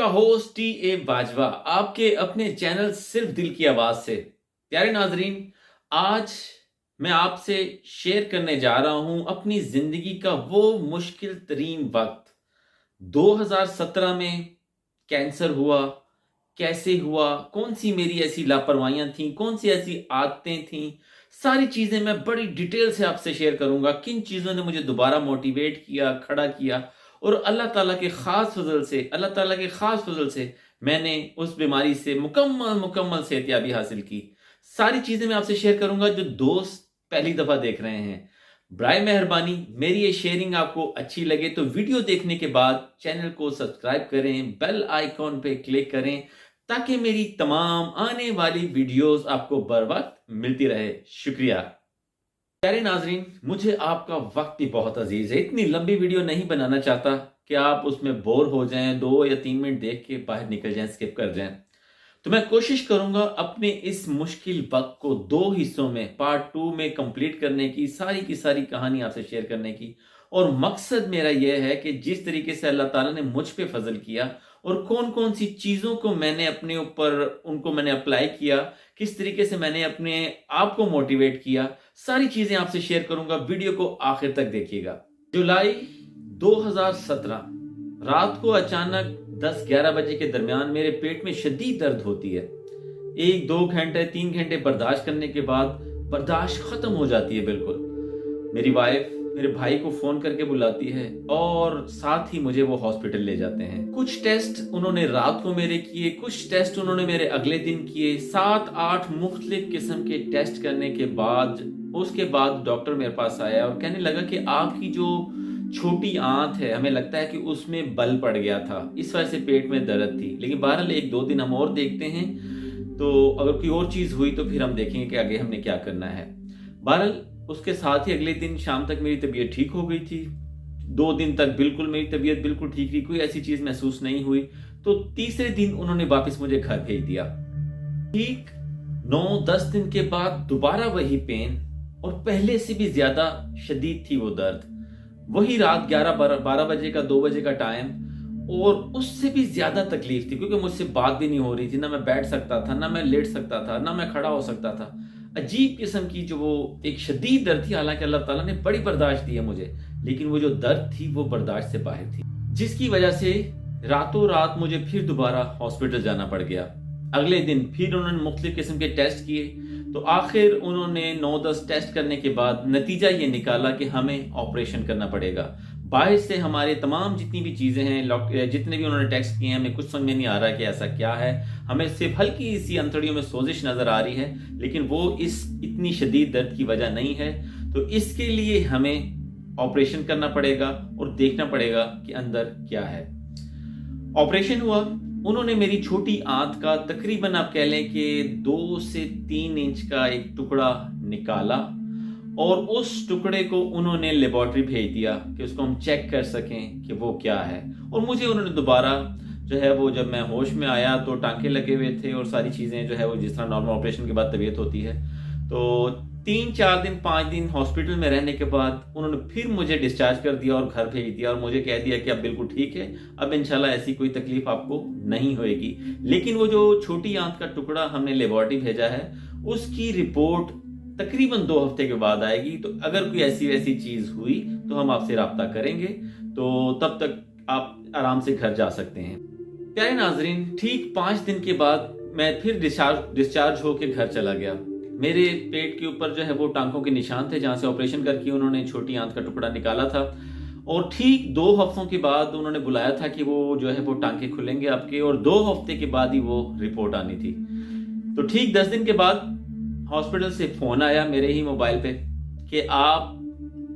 Host T A Bajwa आपके अपने channel सिर्फ दिल की आवाज से। प्यारे नाजरीन, आज मैं आपसे शेयर करने जा रहा हूं अपनी जिंदगी का वो मुश्किल तरीन वक्त। 2017 में कैंसर हुआ, कैसे हुआ, कौन सी मेरी ऐसी लापरवाहियां थी, कौन सी ऐसी आदतें थी, सारी चीजें मैं बड़ी डिटेल से आपसे शेयर करूंगा। किन चीजों ने मुझे दोबारा मोटिवेट किया, खड़ा किया और अल्लाह ताला के खास फजल से मैंने उस बीमारी से मुकम्मल सेहतयाबी हासिल की। सारी चीजें मैं आपसे शेयर करूंगा। जो दोस्त पहली दफा देख रहे हैं, बराए मेहरबानी मेरी ये शेयरिंग आपको अच्छी लगे तो वीडियो देखने के बाद चैनल को सब्सक्राइब करें, बेल आइकॉन पे क्लिक करें ताकि मेरी तमाम आने वाली वीडियोस आपको बर वक्त मिलती रहे। शुक्रिया। प्यारे नाजरीन, मुझे आपका वक्त भी बहुत अजीज है। इतनी लंबी वीडियो नहीं बनाना चाहता कि आप उसमें बोर हो जाएं, 2 या 3 मिनट देख के बाहर निकल जाएं, स्किप कर जाएं। तो मैं कोशिश करूंगा अपने इस मुश्किल वक्त को 2 हिस्सों में, पार्ट 2 में कंप्लीट करने की, सारी की सारी कहानी आपसे शेयर करने की। और मकसद मेरा यह है कि जिस तरीके से अल्लाह ताला ने मुझ पे फजल किया और कौन कौन सी चीजों को मैंने अपने ऊपर उनको मैंने अप्लाई किया, किस तरीके से मैंने अपने आप को मोटिवेट किया, सारी चीजें आपसे शेयर करूंगा। वीडियो को आखिर तक देखिएगा। जुलाई 2017 रात को अचानक 10-11 बजे के दरमियान मेरे पेट में शदीद दर्द होती है। 1-2 घंटे 3 घंटे बर्दाश्त करने के बाद बर्दाश्त खत्म हो जाती है बिल्कुल। मेरी वाइफ मेरे भाई को फोन करके बुलाती है और साथ ही मुझे वो हॉस्पिटल ले जाते हैं। कुछ टेस्ट उन्होंने रात को मेरे किए, कुछ टेस्ट उन्होंने मेरे अगले दिन किए। 7-8 मुख्तलिफ किस्म के टेस्ट करने के बाद उसके बाद डॉक्टर मेरे पास आया और कहने लगा कि आपकी जो छोटी आंत है, हमें लगता है कि उसमें बल पड़ गया था, इस वजह से पेट में दर्द थी। लेकिन बहरहाल 1-2 दिन हम और देखते हैं, तो अगर कोई और चीज हुई तो फिर हम देखेंगे कि आगे हमने क्या करना है। बहरहाल उसके साथ ही अगले दिन शाम तक मेरी तबीयत ठीक हो गई थी। 2 दिन तक बिल्कुल मेरी तबीयत बिल्कुल ठीक थी, कोई ऐसी चीज महसूस नहीं हुई। तो तीसरे दिन उन्होंने वापस मुझे घर भेज दिया। ठीक 9-10 दिन के बाद दोबारा वही पेन और पहले से भी ज्यादा शदीद थी वो दर्द। वही रात 11-12 बजे का 2 बजे का टाइम और उससे भी ज्यादा तकलीफ थी क्योंकि मुझसे बात भी नहीं हो रही थी। ना मैं बैठ सकता था, ना मैं लेट सकता था, ना मैं खड़ा हो सकता था। अजीब किस्म की जो वो एक शदीद दर्द थी। हालांकि अल्लाह ताला ने बड़ी बर्दाश्त दी है मुझे, लेकिन वो जो दर्द थी वो बर्दाश्त से बाहर थी, जिसकी वजह से रातों रात मुझे फिर दोबारा हॉस्पिटल जाना पड़ गया। अगले दिन फिर उन्होंने मुख्तलिफ किस्म के टेस्ट किए, तो आखिर उन्होंने 9-10 टेस्ट करने के बाद नतीजा ये निकाला कि हमें ऑपरेशन करना पड़ेगा। बाहर से हमारे तमाम जितनी भी चीजें हैं, जितने भी उन्होंने टेस्ट किए हैं, हमें कुछ समझ में नहीं आ रहा है कि ऐसा क्या है। हमें सिर्फ हल्की सी अंतड़ियों में सोजिश नजर आ रही है, लेकिन वो इस इतनी शदीद दर्द की वजह नहीं है। तो इसके लिए हमें ऑपरेशन करना पड़ेगा और देखना पड़ेगा कि अंदर क्या है। ऑपरेशन हुआ। उन्होंने मेरी छोटी आंत का तकरीबन आप कह लें कि 2 से 3 इंच का एक टुकड़ा निकाला और उस टुकड़े को उन्होंने लेबोरेटरी भेज दिया कि उसको हम चेक कर सकें कि वो क्या है। और मुझे उन्होंने दोबारा जो है वो, जब मैं होश में आया तो टांके लगे हुए थे और सारी चीज़ें जो है वो जिस तरह नॉर्मल ऑपरेशन के बाद तबीयत होती है। तो 3-4 दिन 5 दिन हॉस्पिटल में रहने के बाद उन्होंने फिर मुझे डिस्चार्ज कर दिया और घर भेज दिया और मुझे कह दिया कि अब बिल्कुल ठीक है, अब इंशाल्लाह ऐसी कोई तकलीफ आपको नहीं होएगी। लेकिन वो जो छोटी आंत का टुकड़ा हमने लेबोरेटरी भेजा है उसकी रिपोर्ट तकरीबन 2 हफ्ते के बाद आएगी। तो अगर कोई ऐसी वैसी चीज हुई तो हम आपसे राब्ता करेंगे, तो तब तक आप आराम से घर जा सकते हैं। प्यारे नाजरीन, ठीक 5 दिन के बाद मैं फिर डिस्चार्ज होकर घर चला गया। मेरे पेट के ऊपर जो है वो टांकों के निशान थे जहां से ऑपरेशन करके उन्होंने छोटी आंत का टुकड़ा निकाला था। और ठीक 2 हफ्तों के बाद उन्होंने बुलाया था कि वो जो है वो टांके खुलेंगे आपके, और 2 हफ्ते के बाद ही वो रिपोर्ट आनी थी। तो ठीक 10 दिन के बाद हॉस्पिटल से फोन आया मेरे ही मोबाइल पे कि आप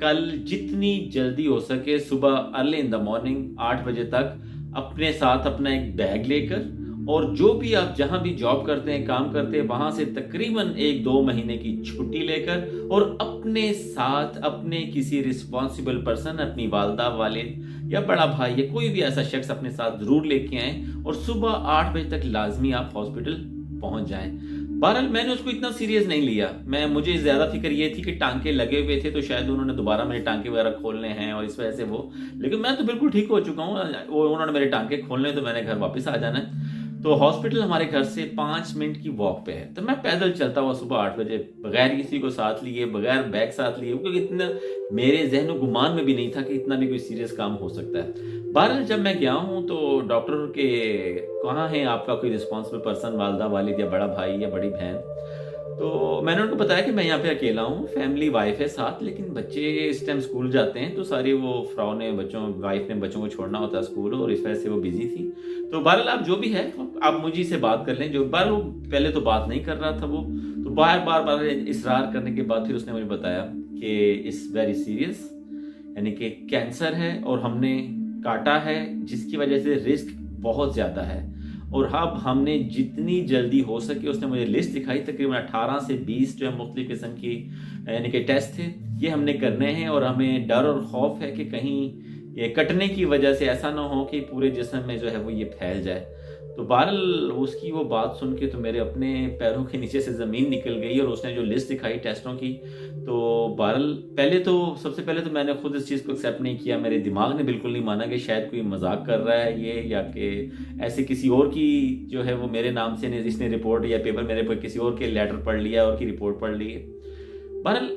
कल जितनी जल्दी हो सके सुबह अर्ली इन द मॉर्निंग 8 बजे तक अपने साथ अपना एक बैग लेकर और जो भी आप जहां भी जॉब करते हैं, काम करते हैं, वहां से तकरीबन 1-2 महीने की छुट्टी लेकर और अपने साथ अपने किसी रिस्पॉन्सिबल पर्सन, अपनी वालदा, वालिद या बड़ा भाई या कोई भी ऐसा शख्स अपने साथ जरूर लेके आए और सुबह 8 बजे तक लाजमी आप हॉस्पिटल पहुंच जाएं। बहरहाल मैंने उसको इतना सीरियस नहीं लिया। मुझे ज़्यादा फ़िक्र ये थी कि टाँके लगे हुए थे तो शायद उन्होंने दोबारा मेरे टाँके वगैरह खोलने हैं और इस वजह से वो, लेकिन मैं तो बिल्कुल ठीक हो चुका हूँ। वो उन्होंने मेरे टाँके खोलने तो मैंने घर वापस आ जाना है। तो हॉस्पिटल हमारे घर से 5 मिनट की वॉक पे है। तो मैं पैदल चलता हुआ सुबह 8 बजे बगैर किसी को साथ लिए, बगैर बैग साथ लिए, क्योंकि इतना मेरे ज़हन-ओ-गुमान में भी नहीं था कि इतना भी कोई सीरियस काम हो सकता है। बहरहाल जब मैं गया हूँ तो डॉक्टर के कहाँ है आपका कोई रिस्पॉन्सिबल पर्सन, वालिदा, वालिद या बड़ा भाई या बड़ी बहन? तो मैंने उनको बताया कि मैं यहाँ पे अकेला हूँ, फैमिली वाइफ है साथ, लेकिन बच्चे इस टाइम स्कूल जाते हैं तो सारी वो फ्रॉ ने वाइफ ने बच्चों को छोड़ना होता है स्कूल और इस वजह से वो बिजी थी। तो बहरहाल आप जो भी है आप मुझे से बात कर लें। जो बार वो पहले तो बात नहीं कर रहा था वो, तो बार इसरार करने के बाद फिर उसने मुझे बताया कि इट्स वेरी सीरियस, यानी कि कैंसर है और हमने काटा है जिसकी वजह से रिस्क बहुत ज़्यादा है। और अब हमने जितनी जल्दी हो सके, उसने मुझे लिस्ट दिखाई, तकरीबन 18 से 20 जो है मुख्तलिफ किस्म की यानी कि टेस्ट थे, ये हमने करने हैं। और हमें डर और खौफ है कि कहीं ये कटने की वजह से ऐसा ना हो कि पूरे जिस्म में जो है वो ये फैल जाए। तो बहरहाल उसकी वो बात सुन के तो मेरे अपने पैरों के नीचे से ज़मीन निकल गई। और उसने जो लिस्ट दिखाई टेस्टों की, तो बहरहाल सबसे पहले तो मैंने खुद इस चीज़ को एक्सेप्ट नहीं किया। मेरे दिमाग ने बिल्कुल नहीं माना कि शायद कोई मजाक कर रहा है ये, या कि ऐसे किसी और की जो है वो मेरे नाम से इसने रिपोर्ट या पेपर मेरे पर किसी और के लेटर पढ़ लिया और की रिपोर्ट पढ़ ली है। बहरहाल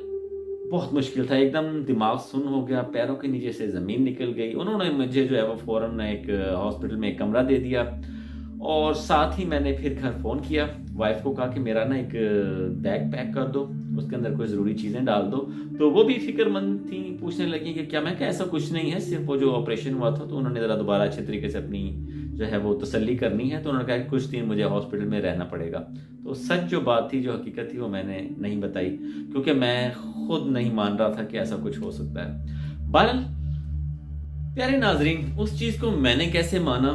बहुत मुश्किल था, एकदम दिमाग सुन्न हो गया, पैरों के नीचे से ज़मीन निकल गई। उन्होंने मुझे जो है वो फ़ौरन एक हॉस्पिटल में एक कमरा दे दिया और साथ ही मैंने फिर घर फ़ोन किया, वाइफ को कहा कि मेरा ना एक बैग पैक कर दो, उसके अंदर कोई ज़रूरी चीज़ें डाल दो। तो वो भी फ़िक्रमंद थी, पूछने लगी कि क्या? मैं क्या ऐसा कुछ नहीं है, सिर्फ वो जो ऑपरेशन हुआ था तो उन्होंने ज़रा दोबारा अच्छे तरीके से अपनी जो है वो तसल्ली करनी है, तो उन्होंने कहा कि कुछ दिन मुझे हॉस्पिटल में रहना पड़ेगा। तो सच जो बात थी, जो हकीकत थी, वो मैंने नहीं बताई क्योंकि मैं खुद नहीं मान रहा था कि ऐसा कुछ हो सकता है। बहरहाल प्यारे नाजरीन, उस चीज़ को मैंने कैसे माना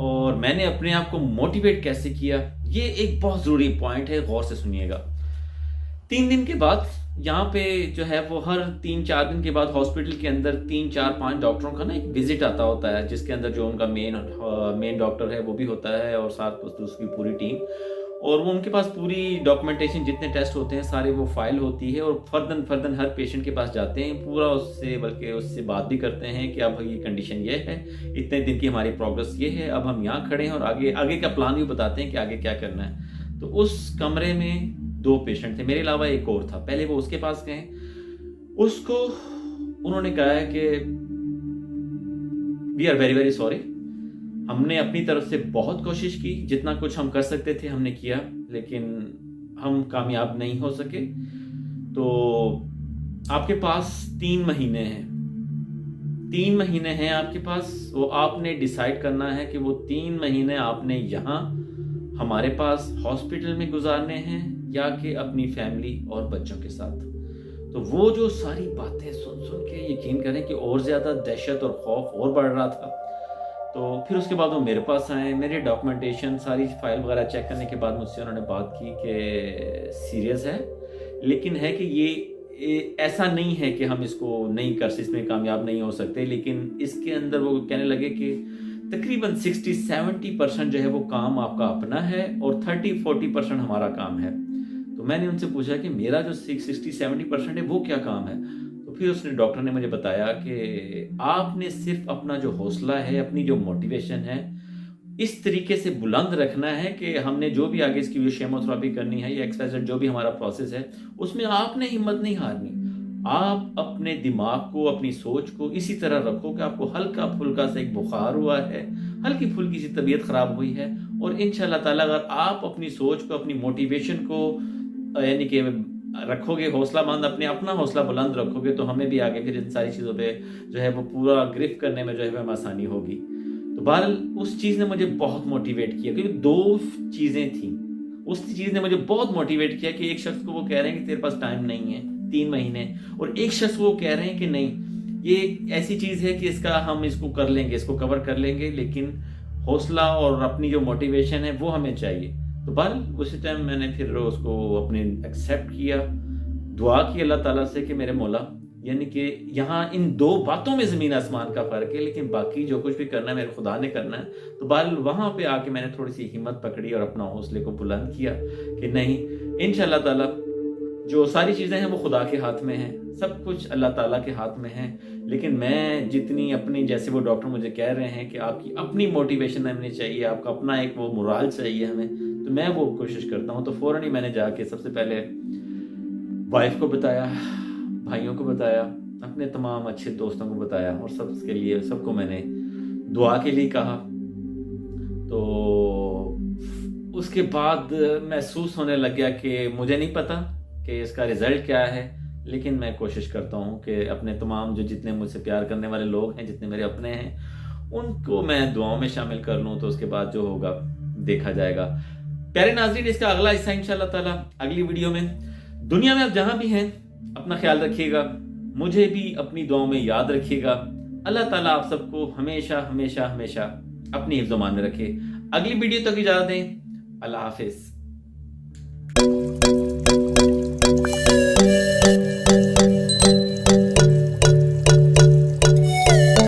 और मैंने अपने आप को मोटिवेट कैसे किया, ये एक बहुत ज़रूरी पॉइंट है, गौर से सुनिएगा। 3 दिन के बाद यहाँ पे जो है वो हर 3-4 दिन के बाद हॉस्पिटल के अंदर 3-4-5 डॉक्टरों का ना एक विजिट आता होता है, जिसके अंदर जो उनका मेन डॉक्टर है वो भी होता है और साथ उसकी पूरी टीम, और वो उनके पास पूरी डॉक्यूमेंटेशन, जितने टेस्ट होते हैं सारे वो फाइल होती है और फर्दन हर पेशेंट के पास जाते हैं, पूरा उससे बल्कि उससे बात भी करते हैं कि अब ये कंडीशन ये है, इतने दिन की हमारी प्रोग्रेस ये है, अब हम यहाँ खड़े हैं और आगे का प्लान भी बताते हैं कि आगे क्या करना है। तो उस कमरे में 2 पेशेंट थे, मेरे अलावा एक और था। पहले वो उसके पास गए, उसको उन्होंने कहा है कि we are very very sorry, हमने अपनी तरफ से बहुत कोशिश की, जितना कुछ हम कर सकते थे हमने किया, लेकिन हम कामयाब नहीं हो सके। तो आपके पास 3 महीने हैं, 3 महीने हैं आपके पास, वो आपने डिसाइड करना है कि वो 3 महीने आपने यहाँ हमारे पास हॉस्पिटल में गुजारने हैं या कि अपनी फैमिली और बच्चों के साथ। तो वो जो सारी बातें सुन के यकीन करें कि और ज़्यादा दहशत और खौफ और बढ़ रहा था। तो फिर उसके बाद वो मेरे पास आए, मेरे डॉक्यूमेंटेशन सारी फाइल वगैरह चेक करने के बाद मुझसे उन्होंने बात की कि सीरियस है, लेकिन है कि ये ऐसा नहीं है कि हम इसको नहीं कर सकते, इसमें कामयाब नहीं हो सकते, लेकिन इसके अंदर वो कहने लगे कि तकरीबन 60-70% जो है वो काम आपका अपना है और 30-40% हमारा काम है। तो मैंने उनसे पूछा कि मेरा जो 60-70% है वो क्या काम है? तो फिर उसने डॉक्टर ने मुझे बताया कि आपने सिर्फ अपना जो हौसला है, अपनी जो मोटिवेशन है, इस तरीके से बुलंद रखना है कि हमने जो भी आगे इसकी कीमोथेरेपी करनी है या एक्सरसाइज जो भी हमारा प्रोसेस है, उसमें आपने हिम्मत नहीं हारनी। आप अपने दिमाग को, अपनी सोच को इसी तरह रखो कि आपको हल्का फुल्का सा एक बुखार हुआ है, हल्की फुल्की सी तबीयत खराब हुई है, और इंशाल्लाह ताला अगर आप अपनी सोच को, अपनी मोटिवेशन को यानी कि रखोगे, हौसलामंद अपना हौसला बुलंद रखोगे, तो हमें भी आगे फिर इन सारी चीज़ों पे जो है वो पूरा गिरफ्त करने में जो है हमें आसानी होगी। तो बहरहाल उस चीज़ ने मुझे बहुत मोटिवेट किया, क्योंकि 2 चीज़ें थी। उस चीज़ ने मुझे बहुत मोटिवेट किया कि एक शख्स को वो कह रहे हैं कि तेरे पास टाइम नहीं है 3 महीने, और एक शख्स वो कह रहे हैं कि नहीं, ये ऐसी चीज़ है कि हम इसको कर लेंगे, इसको कवर कर लेंगे, लेकिन हौसला और अपनी जो मोटिवेशन है वो हमें चाहिए। तो बहरहाल उसी टाइम मैंने फिर उसको अपने एक्सेप्ट किया, दुआ की अल्लाह ताला से कि मेरे मौला یعنی کہ یہاں ان دو باتوں میں زمین آسمان کا فرق ہے، لیکن باقی جو کچھ بھی کرنا ہے میرے خدا نے کرنا ہے. تو بہرحال وہاں پہ آ کے میں نے تھوڑی سی ہمت پکڑی اور اپنا حوصلے کو بلند کیا کہ نہیں، انشاءاللہ تعالیٰ جو ساری چیزیں ہیں وہ خدا کے ہاتھ میں ہیں، سب کچھ اللہ تعالیٰ کے ہاتھ میں ہیں. لیکن میں جتنی اپنی، جیسے وہ ڈاکٹر مجھے کہہ رہے ہیں کہ آپ کی اپنی موٹیویشن ہمیں چاہیے، آپ کا اپنا ایک وہ مرال چاہیے ہمیں، تو میں وہ کوشش کرتا ہوں. تو فوراً ہی میں نے جا کے سب سے پہلے وائف کو بتایا، بھائیوں کو بتایا، اپنے تمام اچھے دوستوں کو بتایا، اور سب کے لیے سب کو میں نے دعا کے لیے کہا. تو اس کے بعد محسوس ہونے لگ گیا کہ مجھے نہیں پتا کہ اس کا رزلٹ کیا ہے، لیکن میں کوشش کرتا ہوں کہ اپنے تمام جو جتنے مجھ سے پیار کرنے والے لوگ ہیں، جتنے میرے اپنے ہیں، ان کو میں دعاؤں میں شامل کر لوں. تو اس کے بعد جو ہوگا دیکھا جائے گا. پیارے ناظرین، اس کا اگلا حصہ انشاءاللہ تعالیٰ اگلی ویڈیو میں. دنیا میں آپ جہاں بھی ہیں اپنا خیال رکھیے گا، مجھے بھی اپنی دعاؤں میں یاد رکھیے گا. اللہ تعالیٰ آپ سب کو ہمیشہ ہمیشہ ہمیشہ اپنی حفظ و امان میں رکھے. اگلی ویڈیو تک اجازت دیں. اللہ حافظ.